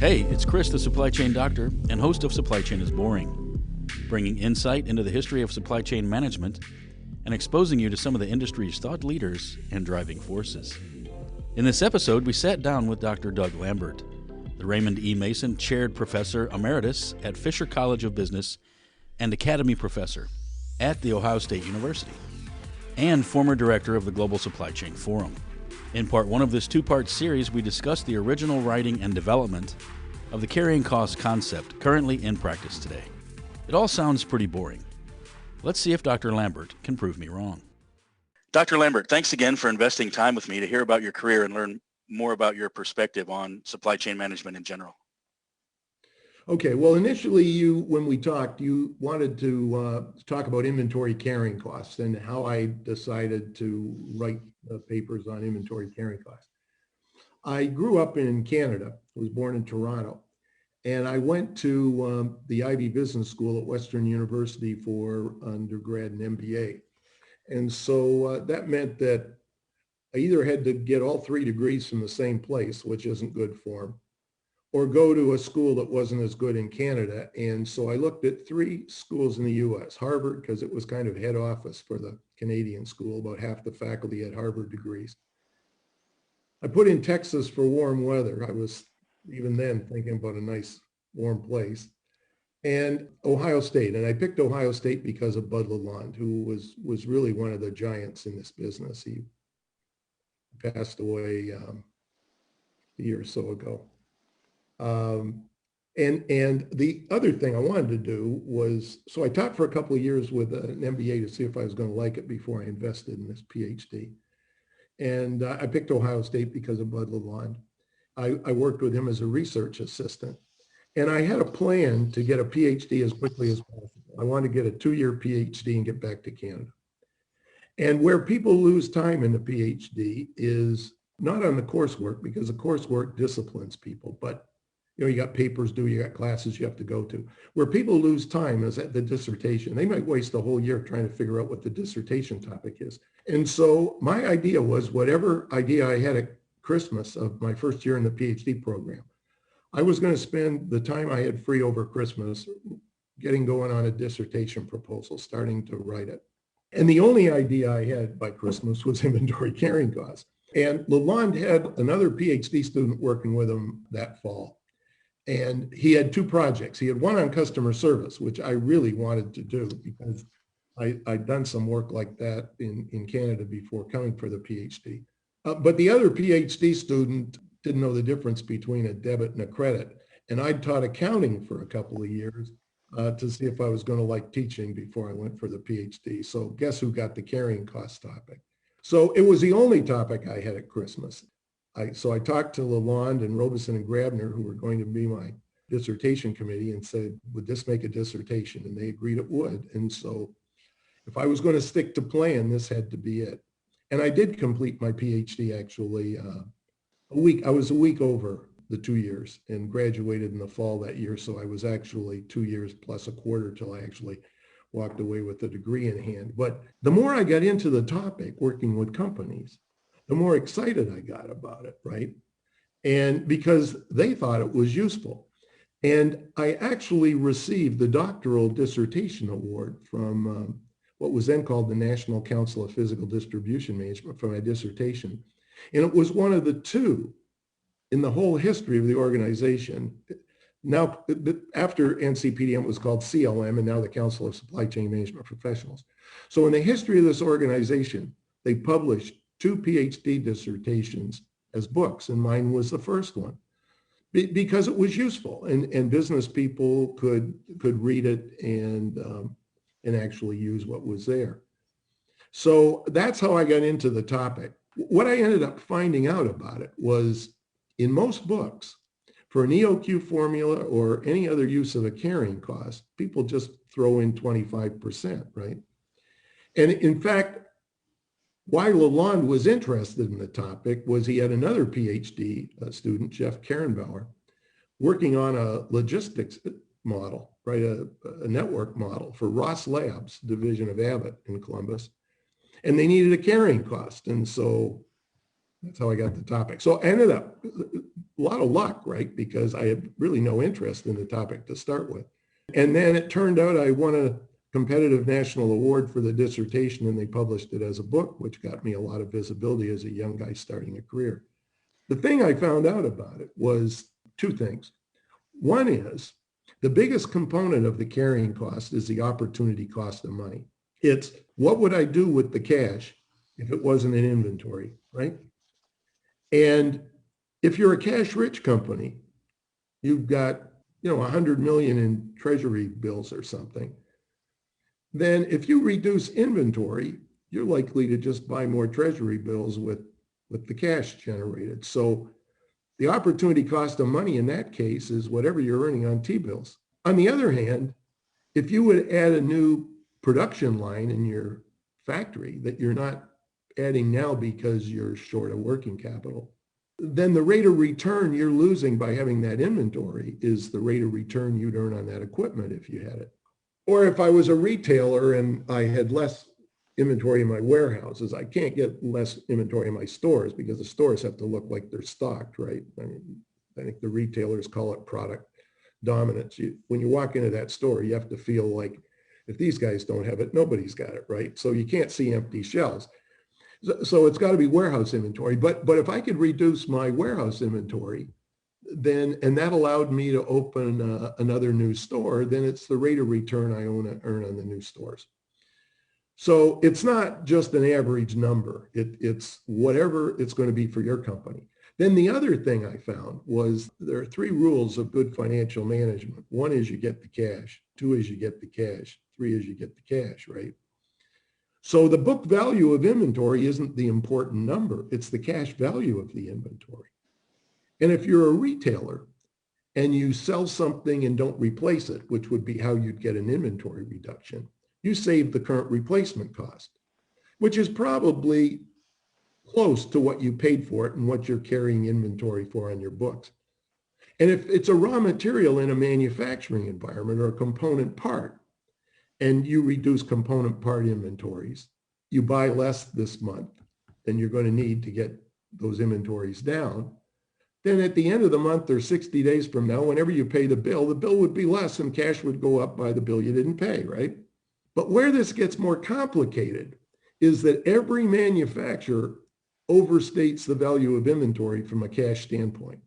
Hey, it's Chris, the Supply Chain Doctor, and host of Supply Chain is Boring, bringing insight into the history of supply chain management and exposing you to some of the industry's thought leaders and driving forces. In this episode, we sat down with Dr. Doug Lambert, the Raymond E. Mason Chaired Professor Emeritus at Fisher College of Business and Academy Professor at The Ohio State University, and former Director of the Global Supply Chain Forum. In part one of this two-part series, we discussed the original writing and development of the carrying cost concept currently in practice today. It all sounds pretty boring. Let's see if Dr. Lambert can prove me wrong. Dr. Lambert, thanks again for investing time with me to hear about your career and learn more about your perspective on supply chain management in general. Okay, well, initially, when we talked, you wanted to talk about inventory carrying costs and how I decided to write papers on inventory carrying costs. I grew up in Canada, was born in Toronto, and I went to the Ivy Business School at Western University for undergrad and MBA. And so that meant that I either had to get all 3 degrees from the same place, which isn't good form, or go to a school that wasn't as good in Canada. And so I looked at 3 schools in the US, Harvard, because it was kind of head office for the Canadian school, about half the faculty had Harvard degrees. I put in Texas for warm weather. I was even then thinking about a nice warm place. And Ohio State, and I picked Ohio State because of Bud Lalonde, who was really one of the giants in this business. He passed away a year or so ago. And the other thing I wanted to do was, so I taught for a couple of years with an MBA to see if I was going to like it before I invested in this PhD. And I picked Ohio State because of Bud Lalonde. I worked with him as a research assistant. And I had a plan to get a PhD as quickly as possible. I wanted to get a 2-year PhD and get back to Canada. And where people lose time in the PhD is not on the coursework, because the coursework disciplines people, but you got papers due, you got classes you have to go to. Where people lose time is at the dissertation. They might waste a whole year trying to figure out what the dissertation topic is. And so my idea was, whatever idea I had at Christmas of my first year in the PhD program, I was going to spend the time I had free over Christmas getting going on a dissertation proposal, starting to write it. And the only idea I had by Christmas was inventory carrying costs. And Lalonde had another PhD student working with him that fall. And he had 2 projects. He had one on customer service, which I really wanted to do because I'd done some work like that in Canada before coming for the PhD. But the other PhD student didn't know the difference between a debit and a credit. And I'd taught accounting for a couple of years to see if I was going to like teaching before I went for the PhD. So guess who got the carrying cost topic? So it was the only topic I had at Christmas. So I talked to Lalonde and Robeson and Grabner, who were going to be my dissertation committee, and said, would this make a dissertation? And they agreed it would. And so if I was going to stick to plan, this had to be it. And I did complete my PhD actually I was a week over the 2 years and graduated in the fall that year. So I was actually 2 years plus a quarter till I actually walked away with a degree in hand. But the more I got into the topic, working with companies, the more excited I got about it, right? And because they thought it was useful. And I actually received the doctoral dissertation award from what was then called the National Council of Physical Distribution Management for my dissertation. And it was one of the 2 in the whole history of the organization. Now, after NCPDM, it was called CLM, and now the Council of Supply Chain Management Professionals. So in the history of this organization, they published 2 PhD dissertations as books, and mine was the first one because it was useful, and business people could read it and actually use what was there. So that's how I got into the topic. What I ended up finding out about it was, in most books, for an EOQ formula or any other use of a carrying cost, people just throw in 25%, right? And in fact, why Lalonde was interested in the topic was he had another PhD student, Jeff Karenbauer, working on a logistics model, right, a network model for Ross Labs, division of Abbott in Columbus. and they needed a carrying cost. And so that's how I got the topic. So I ended up, a lot of luck, right? Because I had really no interest in the topic to start with. And then it turned out I won a competitive national award for the dissertation, and they published it as a book, which got me a lot of visibility as a young guy starting a career. The thing I found out about it was two things. One is the biggest component of the carrying cost is the opportunity cost of money. It's what would I do with the cash if it wasn't in inventory, right? And if you're a cash-rich company, you've got, 100 million in treasury bills or something, then if you reduce inventory, you're likely to just buy more treasury bills with the cash generated. So the opportunity cost of money in that case is whatever you're earning on T-bills. On the other hand, if you would add a new production line in your factory that you're not adding now because you're short of working capital, then the rate of return you're losing by having that inventory is the rate of return you'd earn on that equipment if you had it. Or if I was a retailer and I had less inventory in my warehouses, I can't get less inventory in my stores because the stores have to look like they're stocked, right? I mean, I think the retailers call it product dominance. When you walk into that store, you have to feel like if these guys don't have it, nobody's got it, right? So you can't see empty shelves. So it's got to be warehouse inventory. But if I could reduce my warehouse inventory, and that allowed me to open another new store, then it's the rate of return I earn on the new stores. So it's not just an average number. It's whatever it's going to be for your company. Then the other thing I found was there are 3 rules of good financial management. 1 is you get the cash. 2 is you get the cash. 3 is you get the cash, right? So the book value of inventory isn't the important number. It's the cash value of the inventory. And if you're a retailer and you sell something and don't replace it, which would be how you'd get an inventory reduction, you save the current replacement cost, which is probably close to what you paid for it and what you're carrying inventory for on your books. And if it's a raw material in a manufacturing environment or a component part, and you reduce component part inventories, you buy less this month than you're going to need to get those inventories down, then at the end of the month or 60 days from now, whenever you pay the bill would be less and cash would go up by the bill you didn't pay, right? But where this gets more complicated is that every manufacturer overstates the value of inventory from a cash standpoint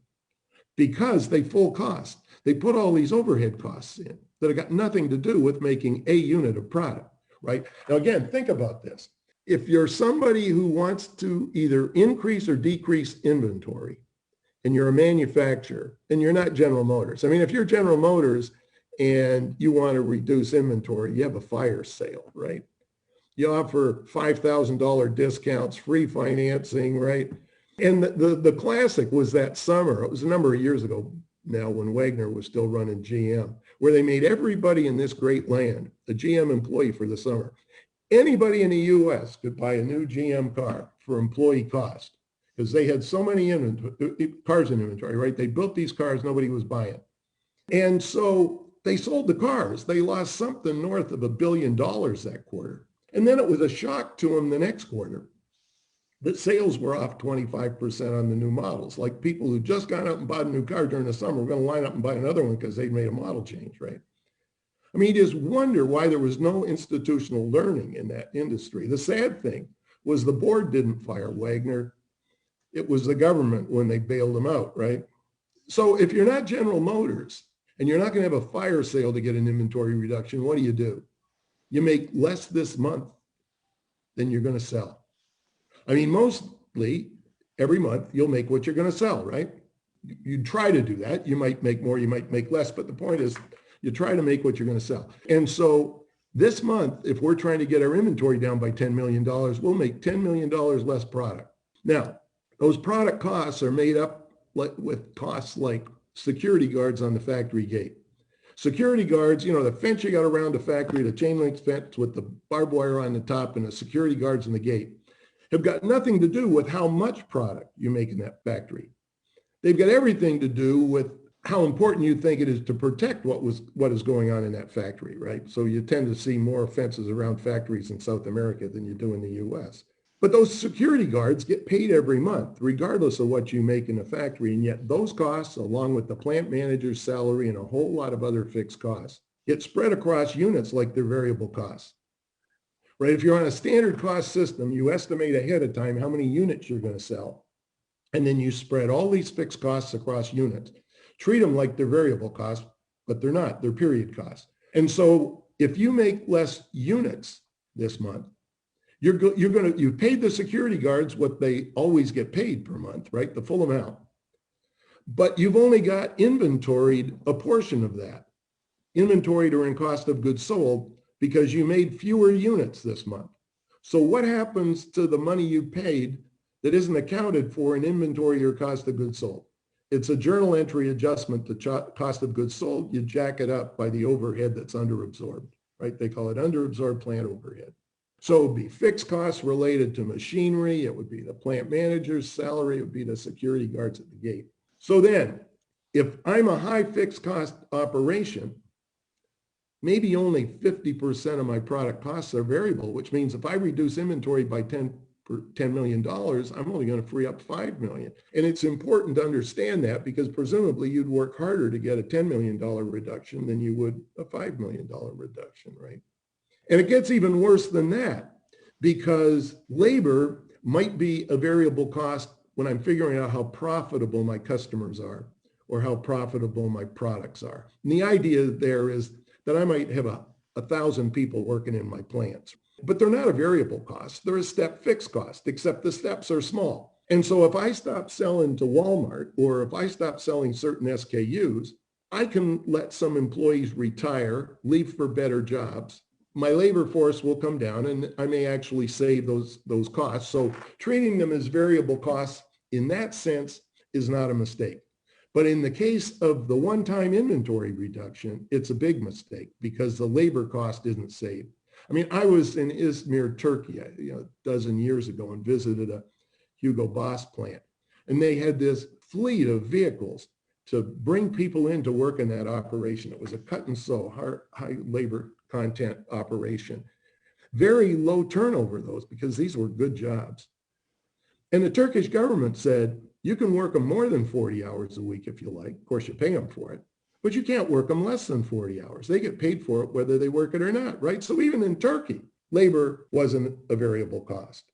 because they full cost. They put all these overhead costs in that have got nothing to do with making a unit of product, right? Now, again, think about this. If you're somebody who wants to either increase or decrease inventory, and you're a manufacturer, and you're not General Motors. I mean, if you're General Motors and you want to reduce inventory, you have a fire sale, right? You offer $5,000 discounts, free financing, right? And the classic was that summer. It was a number of years ago now when Wagner was still running GM, where they made everybody in this great land a GM employee for the summer. Anybody in the US could buy a new GM car for employee cost because they had so many cars in inventory, right? They built these cars nobody was buying. And so they sold the cars. They lost something north of $1 billion that quarter. And then it was a shock to them the next quarter that sales were off 25% on the new models. Like people who just got out and bought a new car during the summer were going to line up and buy another one because they'd made a model change, right? I mean, you just wonder why there was no institutional learning in that industry. The sad thing was the board didn't fire Wagner. It was the government when they bailed them out, right? So if you're not General Motors and you're not going to have a fire sale to get an inventory reduction, what do? You make less this month than you're going to sell. I mean, mostly every month you'll make what you're going to sell, right? You try to do that. You might make more, you might make less, but the point is you try to make what you're going to sell. And so this month, if we're trying to get our inventory down by $10 million, we'll make $10 million less product. Now, those product costs are made up with costs like security guards on the factory gate. Security guards, the fence you got around the factory, the chain link fence with the barbed wire on the top and the security guards in the gate, have got nothing to do with how much product you make in that factory. They've got everything to do with how important you think it is to protect what is going on in that factory, right? So you tend to see more offenses around factories in South America than you do in the US. But those security guards get paid every month, regardless of what you make in a factory. And yet those costs, along with the plant manager's salary and a whole lot of other fixed costs, get spread across units like they're variable costs, right? If you're on a standard cost system, you estimate ahead of time how many units you're going to sell. And then you spread all these fixed costs across units. Treat them like they're variable costs, but they're not, they're period costs. And so if you make less units this month, you paid the security guards what they always get paid per month, right? The full amount. But you've only got inventoried a portion of that. Inventoried or in cost of goods sold because you made fewer units this month. So what happens to the money you paid that isn't accounted for in inventory or cost of goods sold? It's a journal entry adjustment to cost of goods sold. You jack it up by the overhead that's underabsorbed, right? They call it underabsorbed plant overhead. So it would be fixed costs related to machinery. It would be the plant manager's salary. It would be the security guards at the gate. So then, if I'm a high fixed cost operation, maybe only 50% of my product costs are variable, which means if I reduce inventory by $10 million, I'm only going to free up $5 million. And it's important to understand that because presumably you'd work harder to get a $10 million reduction than you would a $5 million reduction, right? And it gets even worse than that because labor might be a variable cost when I'm figuring out how profitable my customers are or how profitable my products are. And the idea there is that I might have 1,000 people working in my plants, but they're not a variable cost. They're a step fixed cost, except the steps are small. And so if I stop selling to Walmart or if I stop selling certain SKUs, I can let some employees retire, leave for better jobs. My labor force will come down and I may actually save those costs. So treating them as variable costs in that sense is not a mistake. But in the case of the one-time inventory reduction, it's a big mistake because the labor cost isn't saved. I mean, I was in Izmir, Turkey, a dozen years ago and visited a Hugo Boss plant. And they had this fleet of vehicles to bring people in to work in that operation. It was a cut and sew, high labor content operation. Very low turnover those because these were good jobs. And the Turkish government said, you can work them more than 40 hours a week if you like. Of course, you pay them for it, but you can't work them less than 40 hours. They get paid for it whether they work it or not, right? So even in Turkey, labor wasn't a variable cost.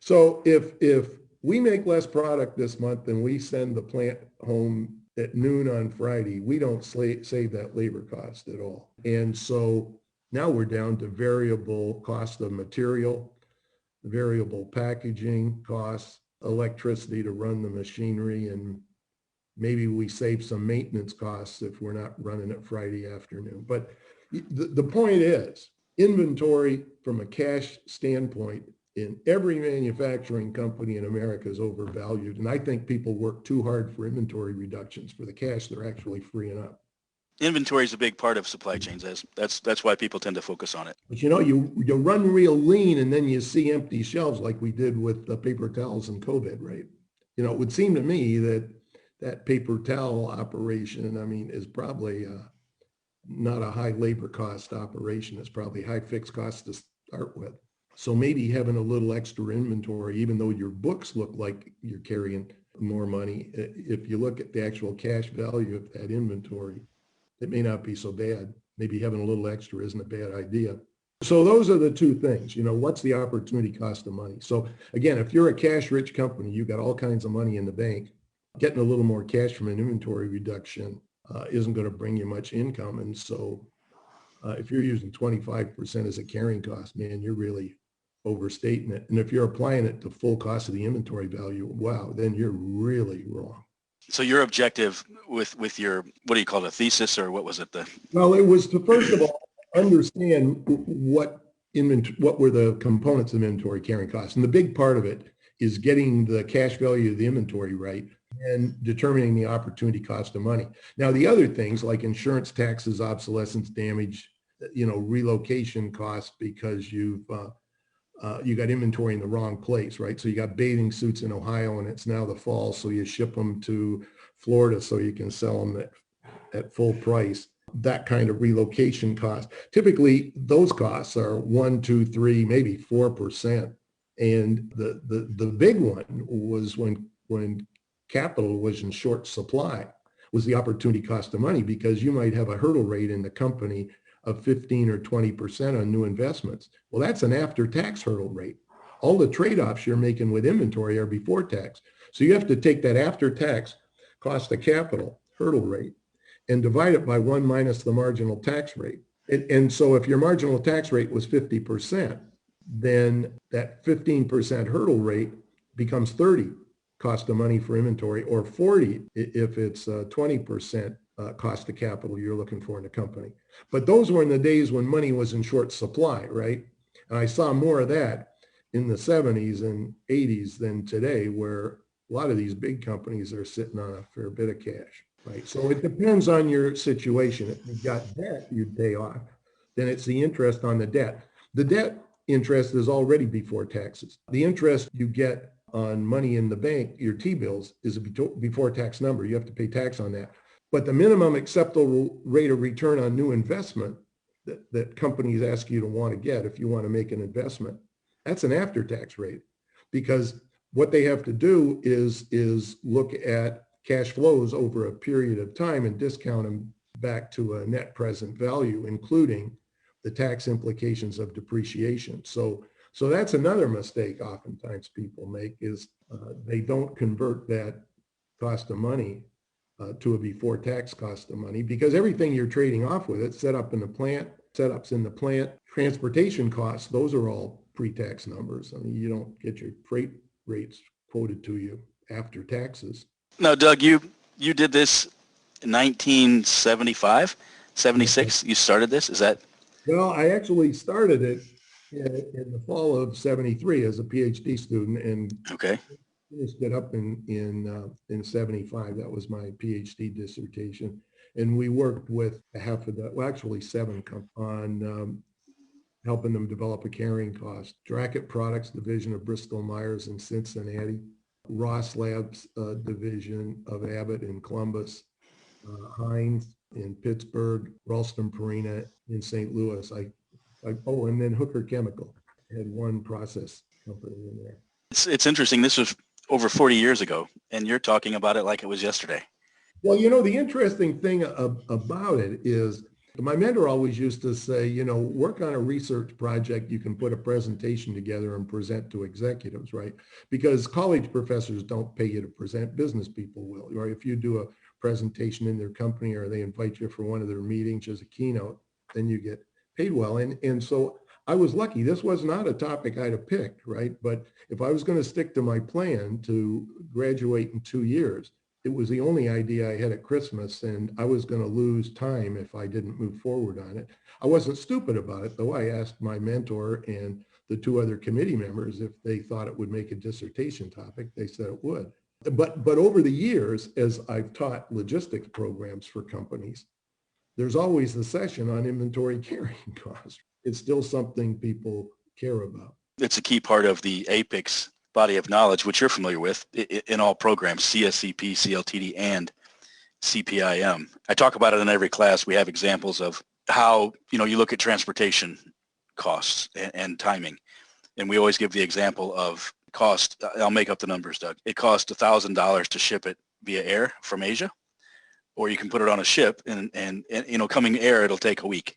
So if we make less product this month than we send the plant home at noon on Friday, we don't save that labor cost at all. And so now we're down to variable cost of material, variable packaging costs, electricity to run the machinery, and maybe we save some maintenance costs if we're not running it Friday afternoon. But the point is, inventory from a cash standpoint in every manufacturing company in America is overvalued. And I think people work too hard for inventory reductions for the cash they're actually freeing up. Inventory is a big part of supply chains. That's why people tend to focus on it. But you run real lean and then you see empty shelves like we did with the paper towels and COVID, right? It would seem to me that paper towel operation, I mean, is probably not a high labor cost operation. It's probably high fixed cost to start with. So maybe having a little extra inventory, even though your books look like you're carrying more money, if you look at the actual cash value of that inventory, it may not be so bad. Maybe having a little extra isn't a bad idea. So those are the two things, what's the opportunity cost of money? So again, if you're a cash rich company, you got all kinds of money in the bank, getting a little more cash from an inventory reduction isn't going to bring you much income. And so if you're using 25% as a carrying cost, man, you're really overstating it. And if you're applying it to full cost of the inventory value, wow, then you're really wrong. So your objective with your, what do you call it, a thesis, or what was it? Well, it was to, first of all, understand what were the components of inventory carrying costs. And the big part of it is getting the cash value of the inventory right and determining the opportunity cost of money. Now, the other things like insurance, taxes, obsolescence, damage, relocation costs because you got inventory in the wrong place, right? So you got bathing suits in Ohio and it's now the fall, so you ship them to Florida so you can sell them at full price, that kind of relocation cost. Typically, those costs are 1, 2, 3, maybe 4%. And the big one was when capital was in short supply, was the opportunity cost of money, because you might have a hurdle rate in the company of 15 or 20% on new investments. Well, that's an after-tax hurdle rate. All the trade-offs you're making with inventory are before tax. So you have to take that after-tax cost of capital hurdle rate and divide it by 1 minus the marginal tax rate. And so if your marginal tax rate was 50%, then that 15% hurdle rate becomes 30 cost of money for inventory, or 40 if it's 20% cost of capital you're looking for in a company. But those were in the days when money was in short supply, right? And I saw more of that in the 70s and 80s than today, where a lot of these big companies are sitting on a fair bit of cash, right? So it depends on your situation. If you've got debt you'd pay off, then it's the interest on the debt. The debt interest is already before taxes. The interest you get on money in the bank, your T-bills, is a before tax number. You have to pay tax on that. But the minimum acceptable rate of return on new investment that companies ask you to want to get if you want to make an investment, that's an after-tax rate, because what they have to do is look at cash flows over a period of time and discount them back to a net present value, including the tax implications of depreciation. So that's another mistake oftentimes people make, is they don't convert that cost of money to a before tax cost of money, because everything you're trading off with, it's set up in the plant, setups in the plant, transportation costs, those are all pre-tax numbers. I mean, you don't get your freight rates quoted to you after taxes. Now, Doug, you did this in 1975, 76. You started this, is that? Well, I actually started it in the fall of 73 as a PhD student, and Okay. finished it up in 75. That was my PhD dissertation. And we worked with half of the, well, actually 7 on helping them develop a carrying cost. Drackett Products division of Bristol Myers in Cincinnati, Ross Labs division of Abbott in Columbus, Heinz in Pittsburgh, Ralston Purina in St. Louis. Oh, and then Hooker Chemical had one process company in there. It's interesting. This was over 40 years ago, and you're talking about it like it was yesterday. Well, the interesting thing about it is my mentor always used to say, work on a research project, you can put a presentation together and present to executives, right? Because college professors don't pay you to present, business people will, right? If you do a presentation in their company or they invite you for one of their meetings as a keynote, then you get paid well. And so I was lucky. This was not a topic I'd have picked, right? But if I was going to stick to my plan to graduate in 2 years, it was the only idea I had at Christmas, and I was going to lose time if I didn't move forward on it. I wasn't stupid about it, though. I asked my mentor and the 2 other committee members if they thought it would make a dissertation topic. They said it would. But over the years, as I've taught logistics programs for companies, there's always the session on inventory carrying costs. It's still something people care about. It's a key part of the APICS body of knowledge, which you're familiar with in all programs, CSCP, CLTD, and CPIM. I talk about it in every class. We have examples of how, you look at transportation costs and timing. And we always give the example of cost. I'll make up the numbers, Doug. It costs $1,000 to ship it via air from Asia, or you can put it on a ship and coming air, it'll take a week.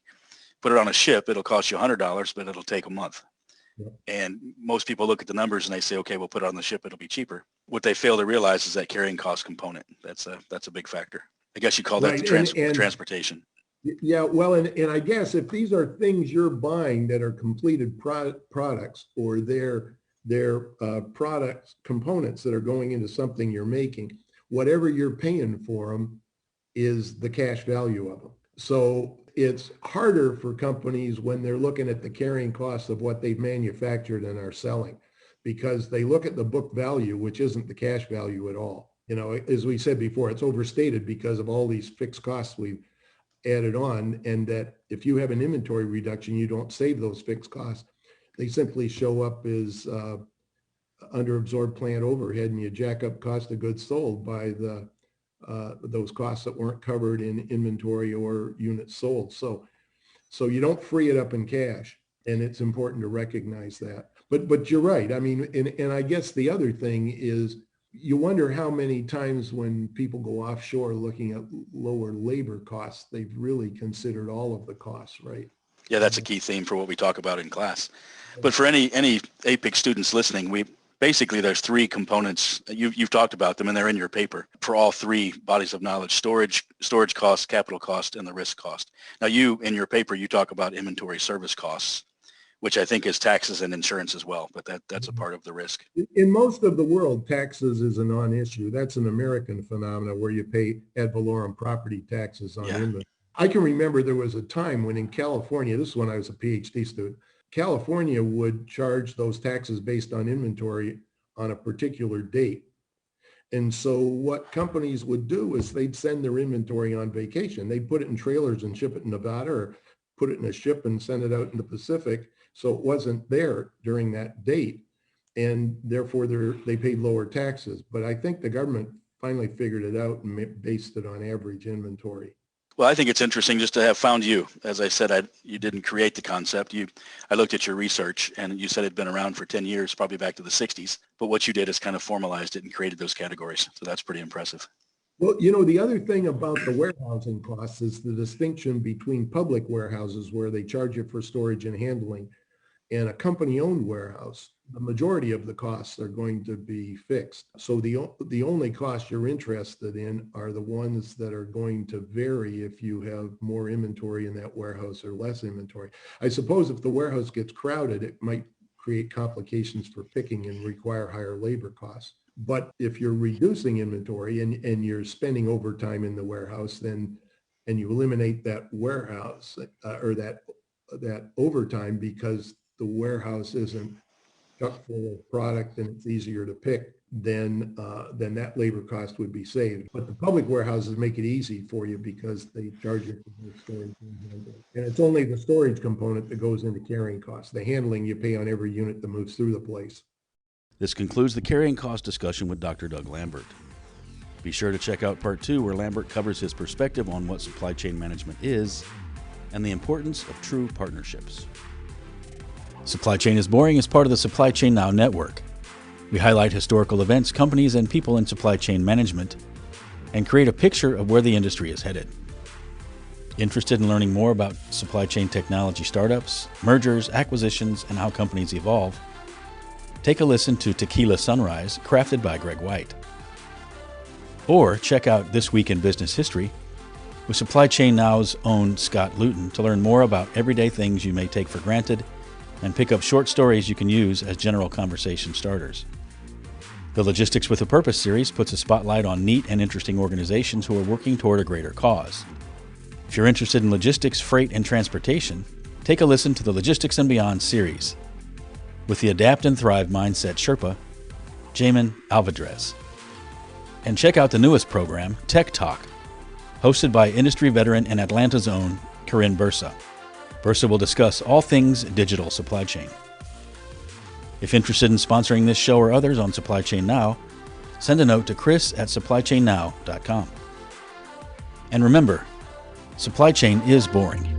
Put it on a ship, it'll cost you $100, but it'll take a month. And most people look at the numbers and they say, okay, we'll put it on the ship, it'll be cheaper. What they fail to realize is that carrying cost component. That's a big factor. I guess you call that the transportation. Yeah, well, and I guess if these are things you're buying that are completed products, or their products components that are going into something you're making, whatever you're paying for them is the cash value of them. So it's harder for companies when they're looking at the carrying costs of what they've manufactured and are selling, because they look at the book value, which isn't the cash value at all. As we said before, it's overstated because of all these fixed costs we've added on, and that if you have an inventory reduction, you don't save those fixed costs. They simply show up as under absorbed plant overhead, and you jack up cost of goods sold by the those costs that weren't covered in inventory or units sold. So you don't free it up in cash, and it's important to recognize that. But you're right. I mean, and I guess the other thing is you wonder how many times when people go offshore looking at lower labor costs, they've really considered all of the costs, right? Yeah, that's a key theme for what we talk about in class. But for any APIC students listening, basically there's three components. You've talked about them, and they're in your paper for all three bodies of knowledge: storage costs, capital cost, and the risk cost. Now, in your paper, you talk about inventory service costs, which I think is taxes and insurance as well, but that's a part of the risk. In most of the world, taxes is a non-issue. That's an American phenomenon where you pay ad valorem property taxes on inventory. I can remember there was a time when in California, this is when I was a PhD student, California would charge those taxes based on inventory on a particular date. And so what companies would do is they'd send their inventory on vacation. They'd put it in trailers and ship it in Nevada, or put it in a ship and send it out in the Pacific. So it wasn't there during that date. And therefore they paid lower taxes. But I think the government finally figured it out and based it on average inventory. Well, I think it's interesting just to have found you. As I said, you didn't create the concept. I looked at your research, and you said it'd been around for 10 years, probably back to the 60s. But what you did is kind of formalized it and created those categories. So that's pretty impressive. Well, the other thing about the warehousing costs is the distinction between public warehouses where they charge you for storage and handling, and a company-owned warehouse. The majority of the costs are going to be fixed. So the only costs you're interested in are the ones that are going to vary if you have more inventory in that warehouse or less inventory. I suppose if the warehouse gets crowded, it might create complications for picking and require higher labor costs. But if you're reducing inventory and you're spending overtime in the warehouse, and you eliminate that warehouse or that overtime because the warehouse isn't chock full of product and it's easier to pick, then that labor cost would be saved. But the public warehouses make it easy for you because they charge you for the storage and handling. And it's only the storage component that goes into carrying costs. The handling you pay on every unit that moves through the place. This concludes the carrying cost discussion with Dr. Doug Lambert. Be sure to check out part 2, where Lambert covers his perspective on what supply chain management is and the importance of true partnerships. Supply Chain is Boring is part of the Supply Chain Now network. We highlight historical events, companies, and people in supply chain management and create a picture of where the industry is headed. Interested in learning more about supply chain technology startups, mergers, acquisitions, and how companies evolve? Take a listen to Tequila Sunrise, crafted by Greg White. Or check out This Week in Business History with Supply Chain Now's own Scott Luton to learn more about everyday things you may take for granted and pick up short stories you can use as general conversation starters. The Logistics with a Purpose series puts a spotlight on neat and interesting organizations who are working toward a greater cause. If you're interested in logistics, freight, and transportation, take a listen to the Logistics and Beyond series with the Adapt and Thrive Mindset Sherpa, Jamin Alvarez. And check out the newest program, Tech Talk, hosted by industry veteran and Atlanta's own Corinne Bursa. Bursa will discuss all things digital supply chain. If interested in sponsoring this show or others on Supply Chain Now, send a note to chris@supplychainnow.com. And remember, supply chain is boring.